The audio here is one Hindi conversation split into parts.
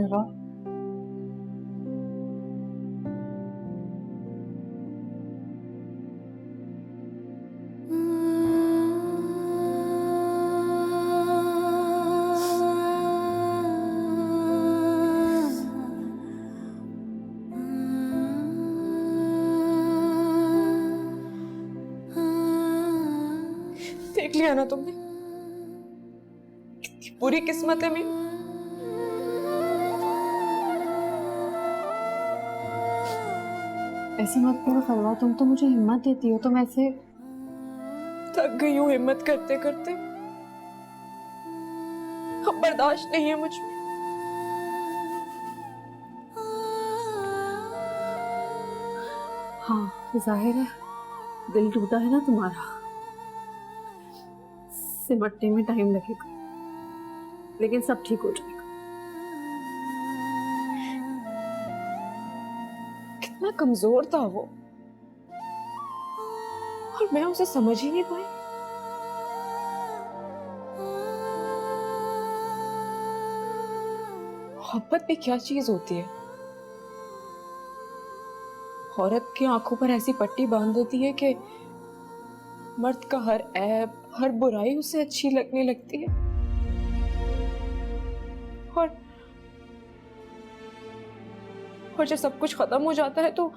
फरवा। देख लिया ना तुमने, कितनी बुरी किस्मत है मेरी। ऐसे मत करो फरवा, तुम तो मुझे हिम्मत देती हो, तुम ऐसे। थक गई हूँ हिम्मत करते करते, अब बर्दाश्त नहीं है मुझ में। हाँ जाहिर है, दिल टूटा है ना तुम्हारा, सिमटने में टाइम लगेगा, लेकिन सब ठीक हो जाएगा। कितना कमजोर था वो, और मैं उसे समझ ही नहीं पाई। मोहब्बत भी क्या चीज होती है, औरत की आंखों पर ऐसी पट्टी बांध देती है कि मर्द का हर ऐब, हर बुराई उसे अच्छी लगने लगती है। और जब सब कुछ खत्म हो जाता है तो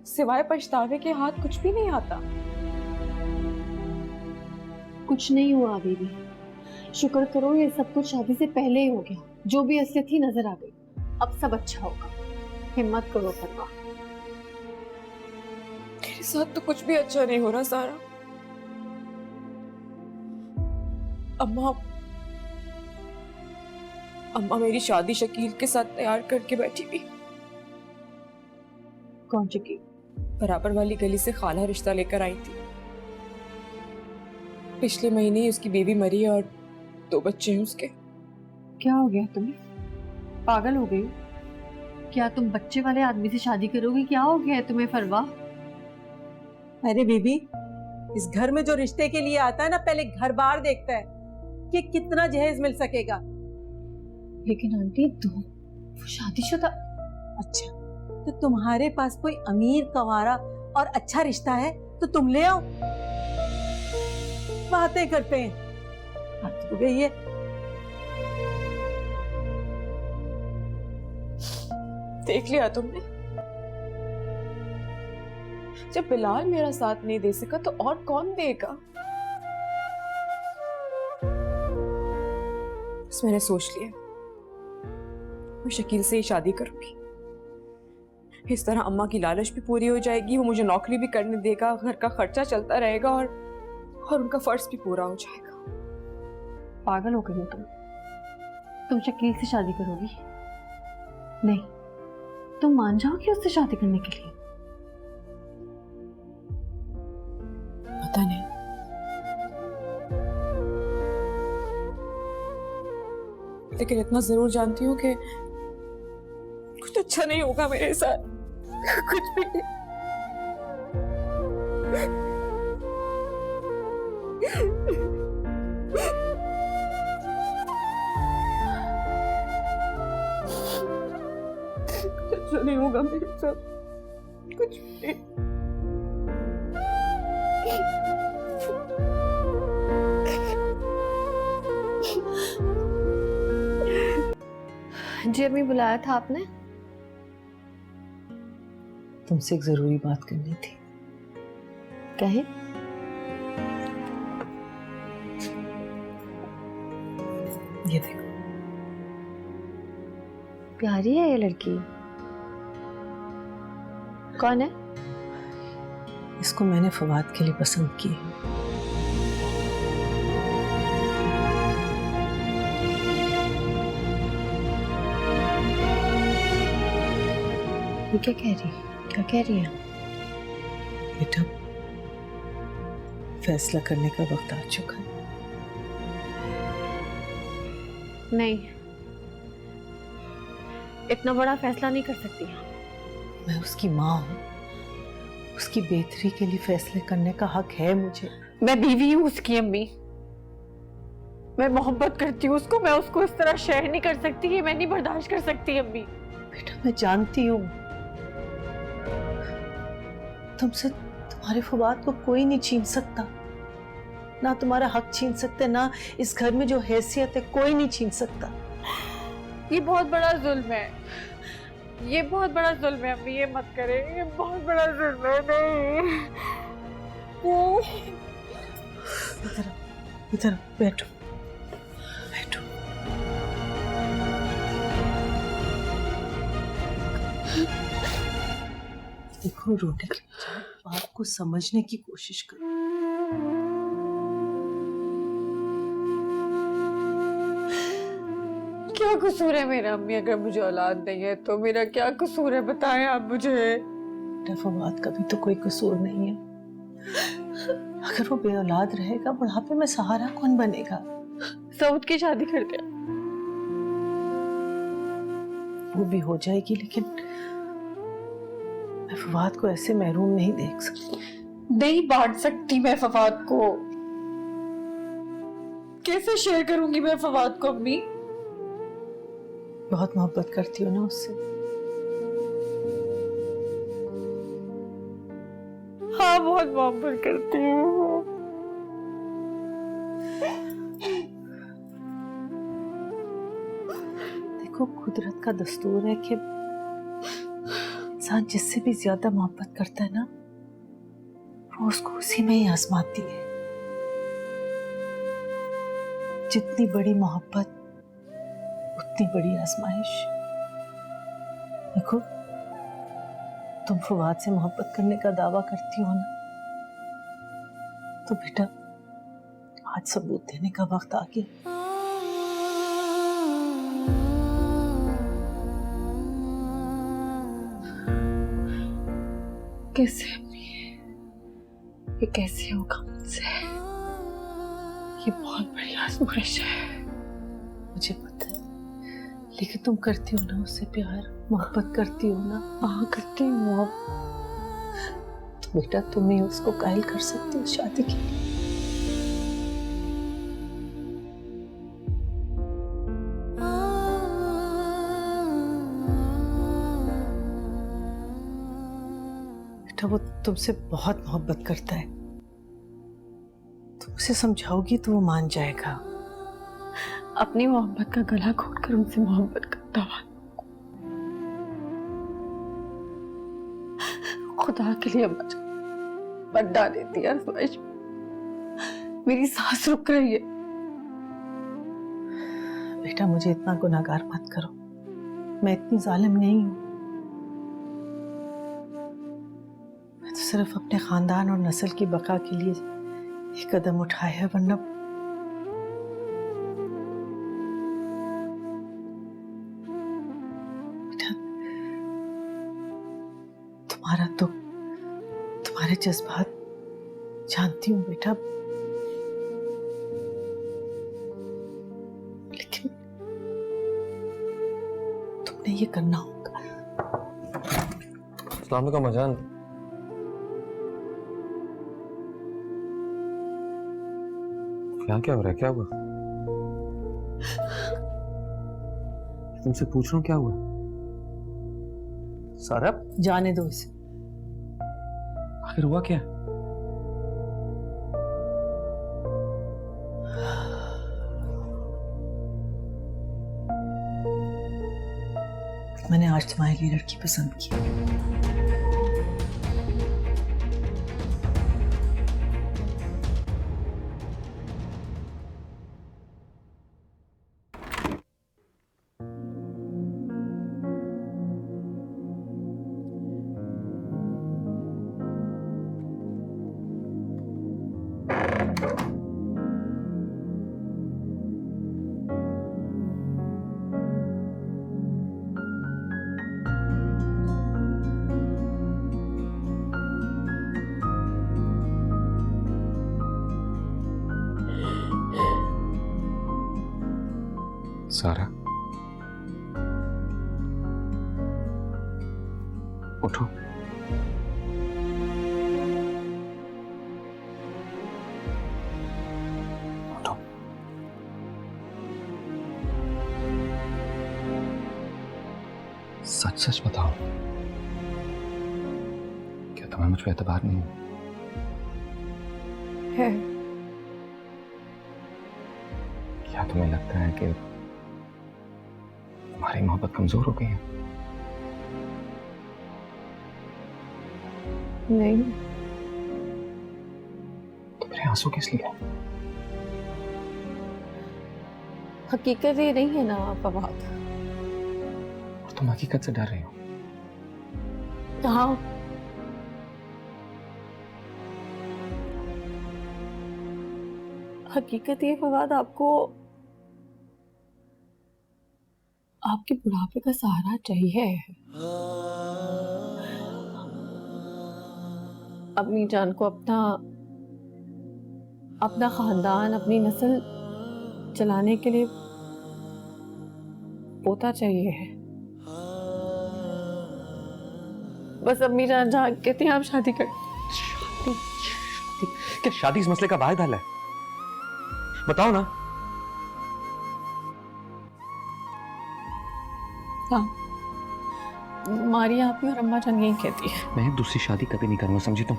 सिवाय पछतावे के हाथ कुछ भी नहीं आता। कुछ नहीं हुआ अभी भी, शुक्र करो ये सब कुछ शादी से पहले ही हो गया, जो भी असलियत थी नजर आ गई, अब सब अच्छा होगा, हिम्मत करो फरवा। मेरे साथ तो कुछ भी अच्छा नहीं हो रहा सारा। अम्मा अम्मा मेरी शादी शकील के साथ तैयार करके बैठी हुई। कौन चुकी? बराबर वाली गली से खाला रिश्ता लेकर आई थी। पिछले महीने ही उसकी बेबी मरी है और 2 बच्चे हैं उसके। क्या हो गया तुम्हें, पागल हो गई? क्या तुम बच्चे वाले आदमी से शादी करोगी? क्या हो गया है तुम्हें फरवा? अरे बीबी, इस घर में जो रिश्ते के लिए आता है ना, पहले घर बार देखता है कि कितना जहेज मिल सकेगा। लेकिन आंटी वो शादीशुदा। अच्छा, तो तुम्हारे पास कोई अमीर कंवारा और अच्छा रिश्ता है तो तुम ले आओ। बातें करते हैं, बात हो गई है। देख लिया तुमने, जब बिलाल मेरा साथ नहीं दे सका तो और कौन देगा। बस मैंने सोच लिया, मैं शकील से ही शादी करूंगी। इस तरह अम्मा की लालच भी पूरी हो जाएगी, वो मुझे नौकरी भी करने देगा, घर का खर्चा चलता रहेगा और उनका फर्ज भी पूरा हो जाएगा। पागल हो गई हो तुम शकील से शादी करोगी? नहीं, तुम मान जाओगी उससे शादी करने के लिए? पता नहीं, लेकिन इतना जरूर जानती हूँ कि कुछ अच्छा नहीं होगा मेरे साथ, कुछ भी नहीं। कुछ अच्छा नहीं होगा मेरे साथ, कुछ भी नहीं। जी अम्मी, बुलाया था आपने? तुमसे एक जरूरी बात करनी थी। कहे? ये देखो। प्यारी है ये लड़की। कौन है? इसको मैंने फवाद के लिए पसंद की है। ये क्या कह रही है? क्या कह रही है? बेटा, फैसला करने का वक्त आ चुका है। नहीं, इतना बड़ा फैसला नहीं कर सकती। मैं उसकी माँ हूँ, उसकी बेहतरी के लिए फैसले करने का हक है मुझे। मैं बीवी हूँ उसकी अम्मी। मैं मोहब्बत करती हूँ उसको, मैं उसको इस तरह शेयर नहीं कर सकती, ये मैं नहीं बर्दाश्त कर सकती अम्मी। बेटा मैं जानती हूँ तुमसे तुम्हारे फवाद को कोई नहीं छीन सकता, ना तुम्हारा हक छीन सकते, ना इस घर में जो हैसियत है कोई नहीं छीन सकता। ये बहुत बड़ा जुल्म है, ये बहुत बड़ा जुल्म है अम्मी, ये मत करें, ये बहुत बड़ा जुल्म है। नहीं इधर इधर बैठो बैठो। देखो रोने के बजाय बात को समझने की कोशिश करो। क्या कसूर है मेरा अम्मी? अगर मुझे औलाद नहीं है तो मेरा क्या कसूर है, बताएं आप मुझे। फवाद का भी तो कोई कसूर नहीं है। अगर वो बे औलाद रहेगा बुढ़ापे में सहारा कौन बनेगा? सऊद की शादी कर दिया। वो भी हो जाएगी, लेकिन मैं फवाद को ऐसे महरूम नहीं देख सकती। नहीं बांट सकती मैं फवाद को, कैसे शेयर करूंगी मैं फवाद को अम्मी? बहुत मोहब्बत करती हो ना उससे। हाँ बहुत मोहब्बत करती हूँ। देखो कुदरत का दस्तूर है कि इंसान जिससे भी ज्यादा मोहब्बत करता है ना, वो उसको उसी में ही आजमाती है। जितनी बड़ी मोहब्बत उतनी बड़ी आजमाइश। देखो तुम फवाद से मोहब्बत करने का दावा करती हो ना, तो बेटा आज सबूत देने का वक्त आ गया। कैसे अम्मी, ये कैसे होगा मुझसे? ये बहुत बड़ी आजमाइश है। मुझे पता है, लेकिन तुम करती हो ना उससे प्यार, मोहब्बत करती हो ना। हाँ करती हूँ। तो बेटा तुम ही उसको कायल कर सकती हो शादी के लिए। बेटा वो तुमसे बहुत मोहब्बत करता है, तुम उसे समझाओगी तो वो मान जाएगा। अपनी मोहब्बत का गला घोटकर उनसे मोहब्बत करता हुआ खुदा के लिए मुझे मत डाले दिया आजमाइश में। मेरी सांस रुक रही है। बेटा मुझे इतना गुनाहगार मत करो, मैं इतनी जालिम नहीं हूं। मैं तो सिर्फ अपने खानदान और नस्ल की बका के लिए एक कदम उठाया है, वरना बेटा तुम्हारा तो तुम्हारे जज्बात जानती हूँ बेटा, लेकिन तुमने ये करना होगा। अस्सलाम वालेकुम अजान। यहाँ क्या हो रहा है? क्या हुआ? तुमसे पूछ रहा हूँ क्या हुआ? सारा जाने दो इसे। आखिर हुआ क्या? मैंने आज तुम्हारे लिए लड़की पसंद की। सारा उठो। उठो। सच सच बताओ, क्या तुम्हें मुझ पर एतबार नहीं है? क्या तुम्हें लगता है कि तुम्हारी मोहब्बत कमजोर हो गई है? नहीं। तो मेरे आंसू किस लिए? हकीकत ये नहीं है ना फवाद। और तुम हकीकत से डर रही हो? हाँ, हकीकत ये फवाद, आपको आपके बुढ़ापे का सहारा चाहिए। अपनी जान को अपना अपना खानदान, अपनी नस्ल चलाने के लिए पोता चाहिए। बस अम्मी जान जहाँ कहती हैं आप शादी कर। क्या शादी इस मसले का वाहिद हल है? बताओ ना। हाँ, मारिया आपकी और अम्मा जान यही कहती है। मैं दूसरी शादी कभी नहीं करूंगा, समझी तुम?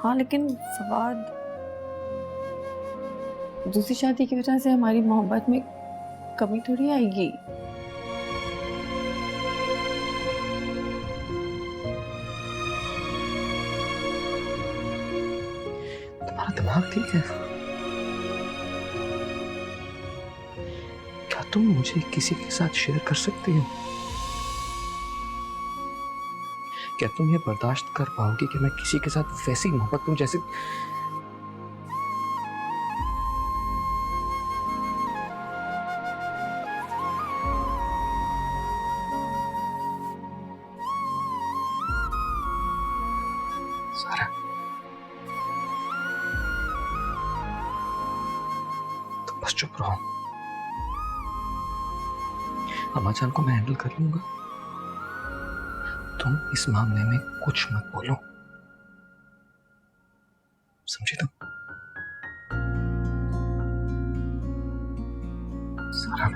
हाँ, लेकिन फवाद, दूसरी शादी की वजह से हमारी मोहब्बत में कमी थोड़ी आएगी। तुम्हारा दिमाग ठीक है? क्या तुम मुझे किसी के साथ शेयर कर सकती हो? क्या तुम ये बर्दाश्त कर पाओगी कि मैं किसी के साथ वैसी मोहब्बत करूं जैसे सारा? तुम बस चुप रहो। अम्मा जान को मैं हैंडल कर लूंगा। तुम इस मामले में कुछ मत बोलो, समझी तुम? सारा,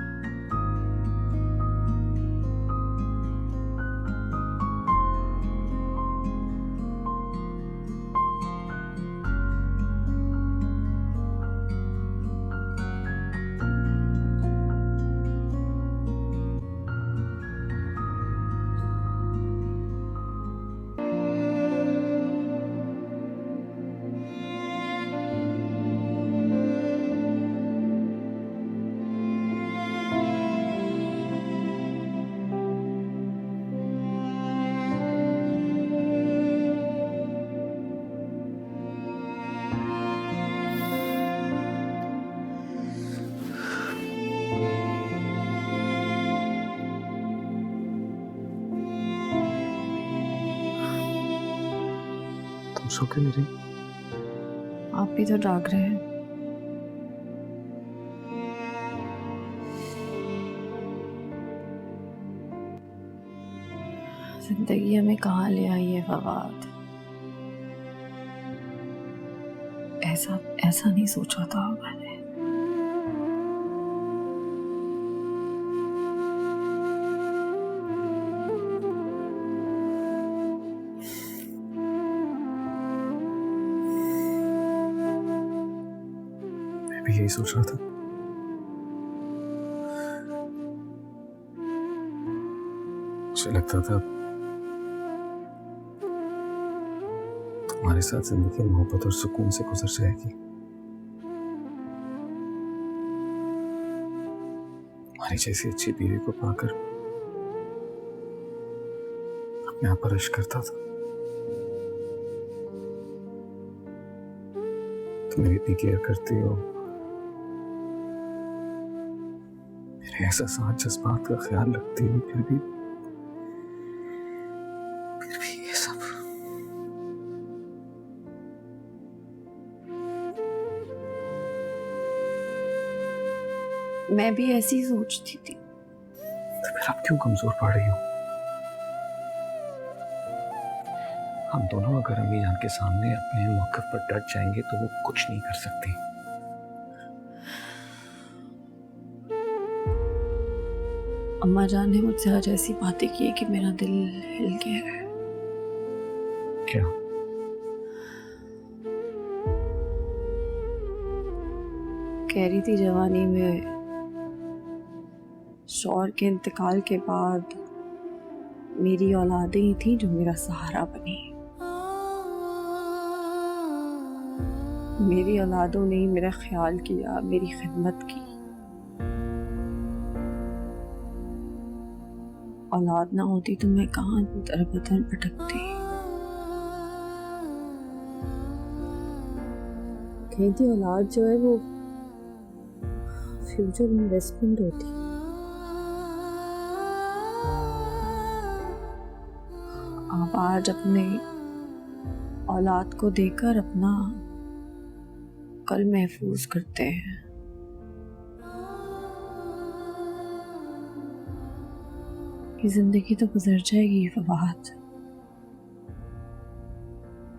तुम सो क्यों नहीं रही? आप भी तो जाग रहे हैं। जिंदगी हमें कहाँ ले आई है फवाद। ऐसा ऐसा नहीं सोचा था मैंने। मैं भी यही सोच रहा था। मुझे लगता था तुम्हारे साथ जिंदगी मोहब्बत और सुकून से गुजर जाएगी। तुम्हारी जैसी अच्छी बीवी को पाकर अपने आप पर इश्क करता था। तुम मेरी इतनी केयर करती हो, मेरे एहसासात जज्बात का ख्याल रखती हो, फिर भी ये सब। मैं भी ऐसी ही सोचती थी। तो फिर आप क्यों कमजोर पड़ रही हो? हम दोनों अगर अम्मी जान के सामने अपने मौक़िफ़ पर डट जाएंगे तो वो कुछ नहीं कर सकती। अम्मा जान ने मुझसे आज ऐसी बातें की कि मेरा दिल हिल गया है। क्या? कह रही थी जवानी में शौहर के इंतकाल के बाद मेरी औलादें ही थी जो मेरा सहारा बनी। मेरी औलादों ने ही मेरा ख्याल किया, मेरी खिदमत की। औलाद ना होती तो मैं कहाँ दर बदर भटकती। कहती औलाद जो है वो फ्यूचर इन्वेस्टमेंट होती। आप आज अपने औलाद को देकर अपना कल महफूज करते हैं। कि जिंदगी तो गुजर जाएगी फवाद।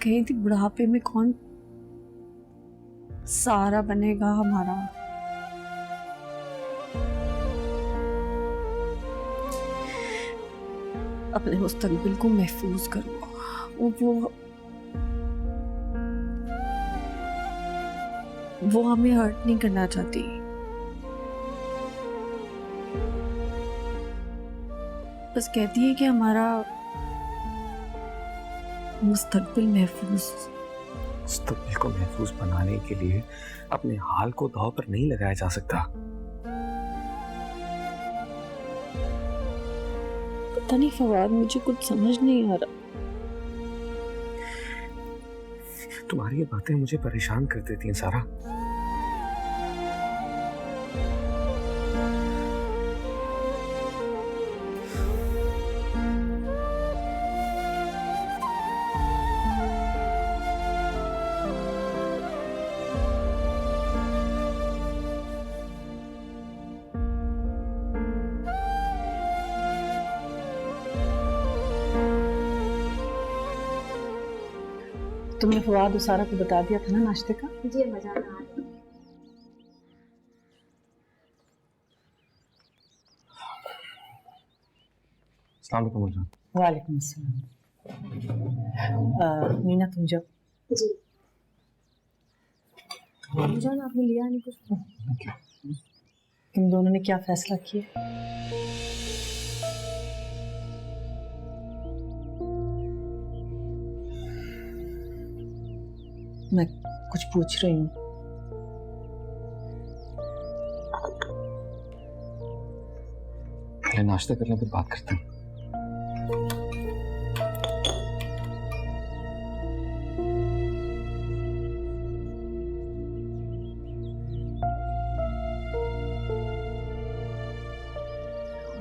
कहीं थी बुढ़ापे में कौन सहारा बनेगा हमारा। अपने मुस्तकबिल को महफूज करो। वो हमें हर्ट नहीं करना चाहती। बस कहती है कि हमारा मुस्तकबिल महफूज। मुस्तकबिल को महफूज बनाने के लिए अपने हाल को दांव पर नहीं लगाया जा सकता। पता नहीं फवाद, मुझे कुछ समझ नहीं आ रहा। तुम्हारी ये बातें मुझे परेशान कर देती हैं सारा। तुमने फवाद उसारा को बता दिया था ना नाश्ते का? जी अम्मा जान। अस्सलाम वालेकुम जान। वालेकुम अस्सलाम। मीना तुम जाओ। जी जान, आपने लिया नहीं कुछ? तुम दोनों ने क्या फैसला किया? मैं कुछ पूछ रही हूँ। पहले नाश्ता कर लें फिर बात करते हैं।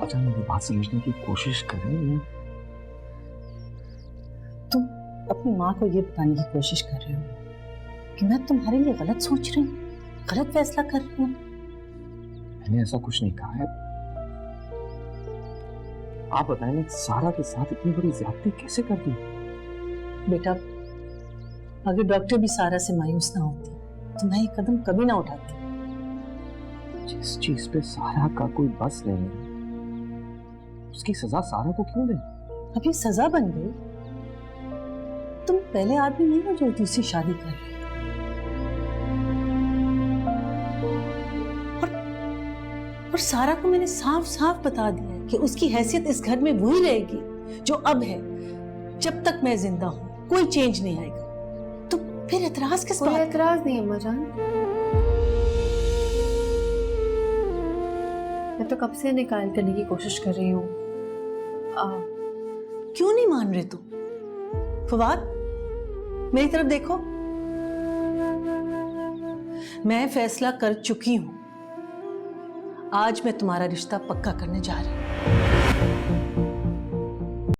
अच्छा मेरी बात समझने की कोशिश करें। तुम अपनी माँ को ये बताने की कोशिश कर रहे हो कि मैं तुम्हारे लिए गलत सोच रही हूँ, गलत फैसला कर रही हूँ। मैंने ऐसा कुछ नहीं कहा है। आप बताएं, मैं सारा के साथ इतनी बड़ी ज्यादती कैसे कर दी? बेटा, अगर डॉक्टर भी सारा से मायूस ना होती तो मैं ये कदम कभी ना उठाती। जिस चीज पे सारा का कोई बस नहीं है उसकी सजा सारा को क्यों दें? अब ये सजा बन गई। तुम पहले आदमी नहीं हो जो दूसरी शादी कर रहे। और सारा को मैंने साफ साफ बता दिया है कि उसकी हैसियत इस घर में वही रहेगी जो अब है। जब तक मैं जिंदा हूं कोई चेंज नहीं आएगा। तो फिर एतराज किस बात? कोई एतराज नहीं अम्मा जान। मैं तो कब से निकाल करने की कोशिश कर रही हूँ। क्यों नहीं मान रहे तुम? फवाद, मेरी तरफ देखो। मैं फैसला कर चुकी हूं। आज मैं तुम्हारा रिश्ता पक्का करने जा रही हूं।